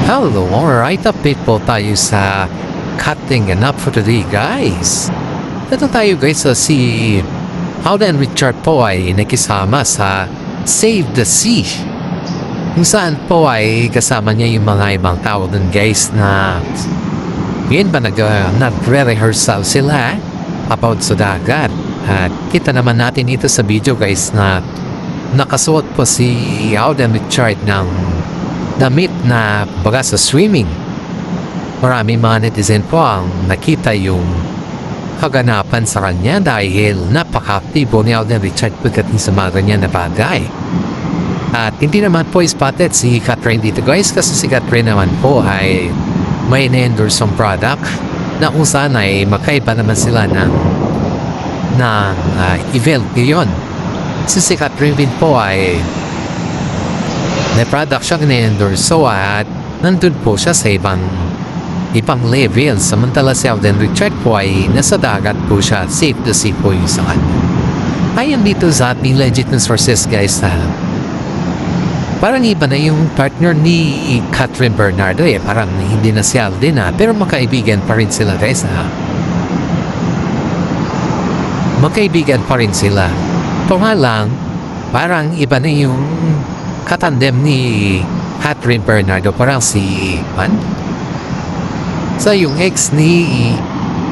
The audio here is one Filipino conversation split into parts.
Hello, alright, update po tayo sa cutting and up for today, guys. Ito tayo, guys, si Howden Richard po ay nakisama sa Save the Sea. Kung saan po ay kasama niya yung mga ibang tao dun, guys, na yun ba nagre-rehearsal sila about sa dagat. At kita naman natin ito sa video, guys, na nakasuot po si Howden Richard ng damit na baga sa swimming. Maraming mga netizen po ang nakita yung kaganapan sa kanya dahil napaka-aktibo ni Alden Richard pagdating sa mga ganyan na bagay. At hindi naman po spotted si Catherine dito, guys, kasi si Catherine naman po ay may na-endorse ang product na kung saan ay magkaiba naman sila ng event ngayon. Si Catherine din po ay may product siyang na-endorse, so at nandun po siya sa ibang level. Samantala si Alden Richard po ay nasa dagat po siya, safe to sea po yung sa kanya. Ayon dito sa ating legit na sources, guys, parang iba na yung partner ni Catherine Bernardo parang hindi na si Alden pero magkaibigan pa rin sila, guys. Magkaibigan pa rin sila. Ito nga lang, parang iba na yung katandem ni Catherine Bernardo, parang si yung ex ni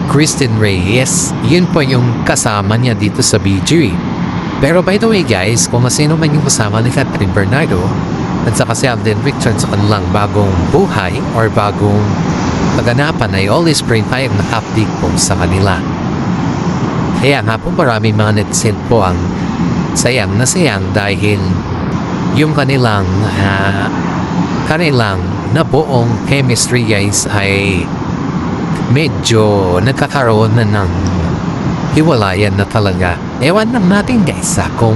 Kristen Reyes, yun po yung kasama niya dito sa BG. Pero by the way, guys, kung sino man yung kasama ni Catherine Bernardo at saka si Alden Richard sa kanilang bagong buhay or bagong kaganapan ay always bring tayo na-update po sa kanila. Kaya nga po maraming mga netizen po ang sayang na sayang dahil yung kanilang nabuong chemistry, guys, ay medyo nagkakaroon na ng hiwalayan na talaga. Ewan lang natin, guys, kung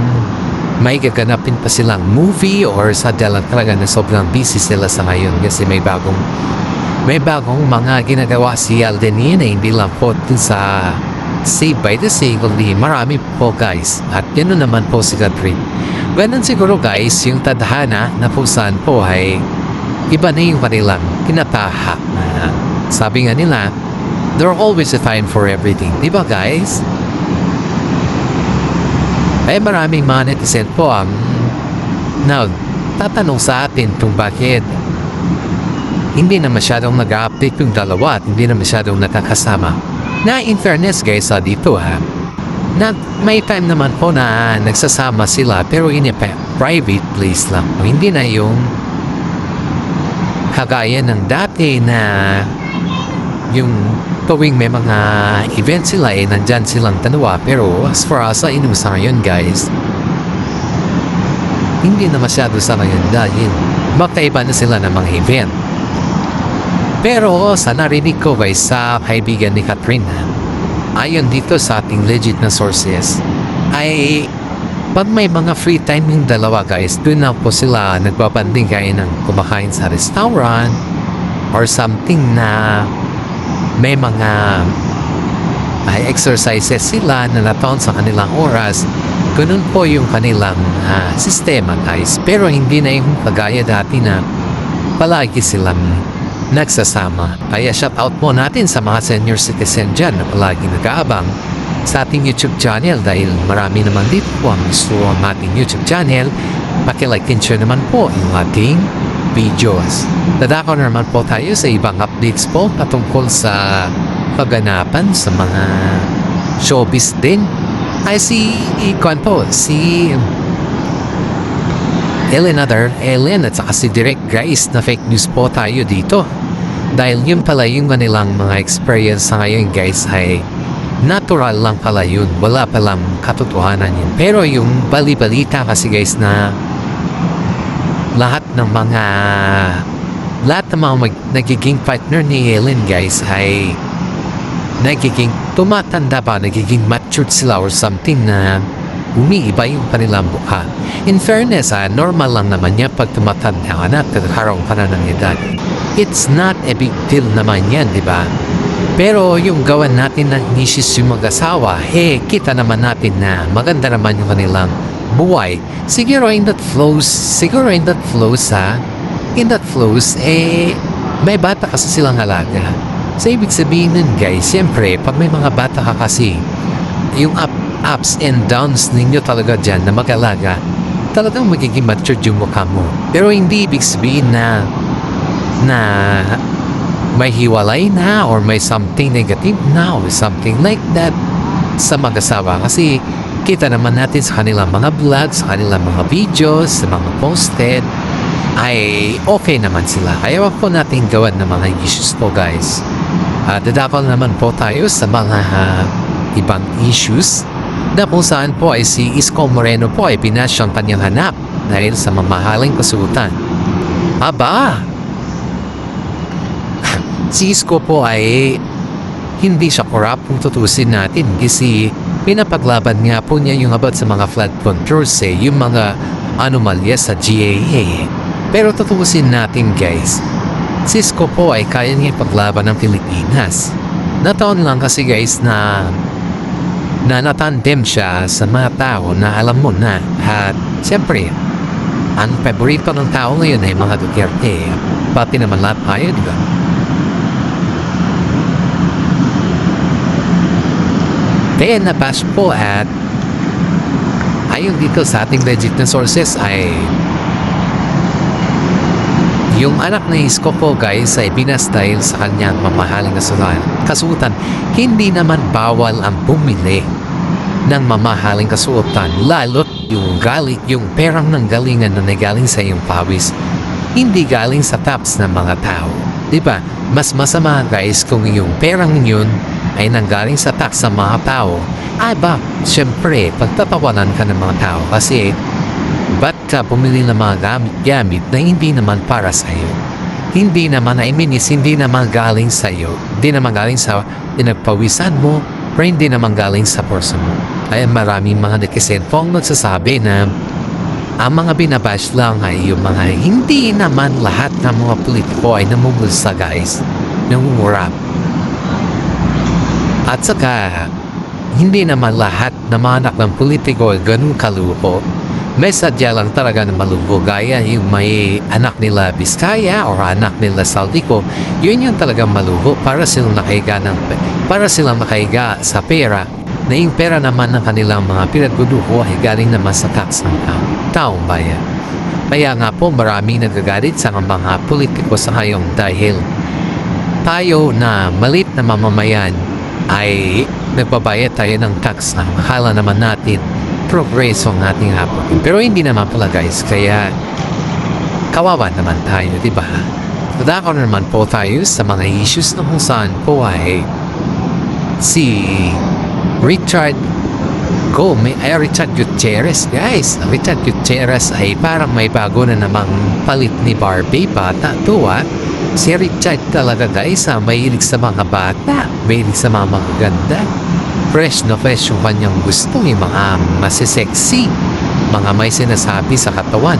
may gaganapin pa silang movie or sa dala talaga na sobrang busy sila sa ngayon kasi may bagong mga ginagawa si Alden na hindi lang po sa Save by the Sea, kundi marami po, guys. At yun naman po si Catherine. Ganun siguro, guys, yung tadhana na kung saan po ay iba na yung kanilang kinatahak. Sabi nga nila, there are always a time for everything. Diba, guys? Ay maraming mga netizen po ang tatanong sa atin kung bakit hindi na masyadong nag-update yung dalawa at hindi na masyadong nakakasama. Na in fairness, guys, dito na may time naman po na nagsasama sila pero in a private place lang. Hindi na yung kagaya ng dati na yung tuwing may mga event sila nandyan silang dalawa. Pero as far as sa ngayon, guys, hindi na masyado sa ngayon dahil magkaiba na sila ng mga event. Pero sa narinig ko, guys, sa kaibigan ni Catherine, ayon dito sa ating legit na sources, ay pag may mga free time yung dalawa, guys, doon na po sila nagbabanding kaya ng kumakain sa restaurant or something na may mga exercises sila na nataon sa kanilang oras. Ganun po yung kanilang sistema, guys. Pero hindi na yung kagaya dati na palagi silang nagsasama. Kaya shout out po natin sa mga senior citizen dyan na palagi nag-aabang sa ating YouTube channel dahil marami naman dito po ang gusto ang ating YouTube channel. Paki-like and share naman po yung ating videos. Dadako naman po tayo sa ibang updates po patungkol sa kaganapan sa mga showbiz din. Ay si Ellen at saka si Direk, guys, na fake news po tayo dito. Dahil yun pala yung kanilang mga experience sa ngayon, guys, ay natural lang pala yun. Wala palang katotohanan yun. Pero yung bali-balita kasi, guys, na lahat ng mga nagiging partner ni Ellen, guys, ay nagiging tumatanda ba, nagiging matured sila or something na umiiba yung kanilang mukha. In fairness, normal lang naman yan pag tumatanda ka na at nagkakaroon ka na ng edad. It's not a big deal naman yan, di ba? Pero yung gawan natin ng misis yung mag-asawa, kita naman natin na maganda naman yung kanilang buhay. Siguro in that flows in that flows, may bata kasi silang alaga. So, ibig sabihin nun guys, siyempre, pag may mga bata ka kasi, yung ups and downs ninyo talaga dyan na mag-alaga, talagang magiging matured yung mukha mo. Pero hindi ibig sabihin na may hiwalay na or may something negative na or something like that sa mag-asawa. Kasi kita naman natin sa kanilang mga vlogs, sa kanilang mga videos, sa mga posted, ay okay naman sila. Kaya wag po natin gawan ng mga issues po guys. Dadakal naman po tayo sa mga ibang issues na kung saan po ay si Isko Moreno po ay binash ang kanyang hanap dahil sa mamahaling kasuotan. Aba! Si Isko po ay hindi siya corrupt kung tutusin natin kasi pinapaglaban nga po niya yung about sa mga flood controls yung mga anomalya sa GAA. Pero tutusin natin guys, si Isko po ay kaya niya ipaglaban ng Pilipinas. Nataon lang kasi guys na natandem siya sa mga tao na alam mo na at siyempre ang paborito ng tao ngayon ay mga Duterte pati naman lahat tayo, di ba? Kaya nabash po at ayon dito sa ating legit na sources ay yung anak ni Isko po guys ay binas dahil sa kanyang mamahaling kasuotan. Hindi naman bawal ang bumili ng mamahaling kasuotan lalo't yung perang ng galingan na nagaling sa iyong pawis hindi galing sa taps ng mga tao. Diba? Mas masama guys kung yung perang yun ay nanggaling sa tax sa mga tao. Siyempre, pagtatawanan ka ng mga tao kasi ba't ka bumili ng mga gamit na hindi naman para sa iyo? Hindi naman, hindi naman galing sa iyo. Hindi naman galing sa pinagpawisan mo, pero hindi naman galing sa person mo. Kaya maraming mga netizen po ang nagsasabi na ang mga binabash lang ay yung mga hindi naman lahat ng mga politiko ay namumulsa guys. Nangungurap. At saka, hindi naman lahat na mga anak ng politiko ay ganun kaluho. May sadya lang talaga na maluho gaya yung may anak nila Biskaya o anak nila Saldico. Yun yung talagang maluho para silang makahiga sa pera na yung pera naman ng kanilang mga pinagduduho ay galing naman sa tax ng taong bayan. Kaya nga po maraming nagagalit sa mga politiko sa ngayon dahil tayo na malit na mamamayan ay nagbabayad tayo ng tax na akala naman natin progreso ng ating hapon. Pero hindi naman pala guys, kaya kawawa naman tayo, di ba? Dadako naman po tayo sa mga issues na kung saan po ay si Richard Gutierrez guys. Richard Gutierrez ay parang may bago na namang palit ni Barbie. Bata to si Richard talaga guys mahilig sa mga bata, mahilig sa mga ganda, fresh na fresh yung kanyang gusto, yung mga masisexy, mga may sinasabi sa katawan.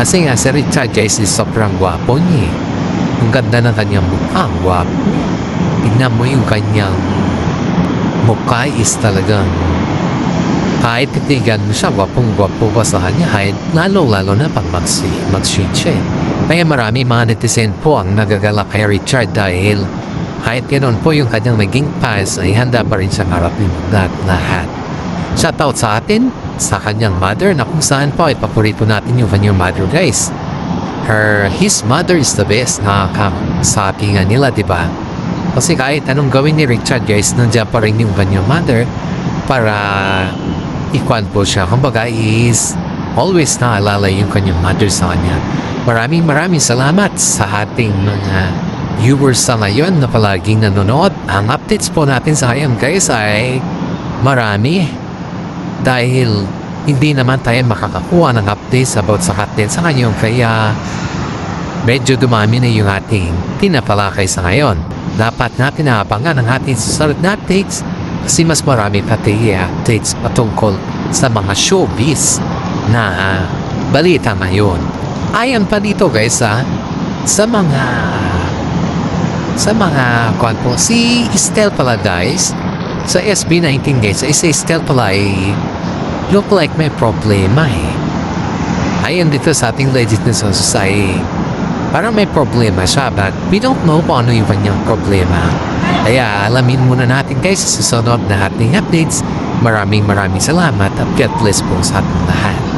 Kasi nga si Richard guys is sobrang gwapo niya. Ang ganda ng kanyang mukha, ang gwapo. Tignan mo yung kanyang mukha is talagang kahit titigan mo siya, gwapong-gwapo pa sa kanya, kahit lalo-lalo na pag mag-sweet siya. Kaya marami mga netizen po ang nagagalak kay Richard dahil kahit ganoon po yung kanyang naging past ay handa pa rin siyang harapin lahat. Shoutout sa atin, sa kanyang mother na kung saan po ay paborito natin yung kanyang mother guys. His mother is the best na sabi nga nila, diba? Kasi kahit anong gawin ni Richard guys, nandiyan pa rin yung kanyang mother para ikuan po siya. Kumbaga is always naalala yung kanyang mother sa kanya. Maraming salamat sa ating mga viewers sa ngayon na palaging nanonood. Ang updates po natin sa ngayon guys ay marami dahil hindi naman tayo makakakuha ng updates about sa content sa ngayon kaya medyo dumami na yung ating tinapalakay sa ngayon. Dapat natin naabangan ang ating susunod na updates kasi mas marami pati updates patungkol sa mga showbiz na balita ngayon. Ayon pa dito guys sa mga kwan po, si Estel pala guys sa SB19 guys, si Estel pala ay look like may problema Ayon dito sa ating legit na sources ay Parang may problema siya but we don't know kung ano yung kanyang problema. Kaya alamin muna natin guys sa susunod na ating updates. Maraming salamat at God bless po sa ating lahat.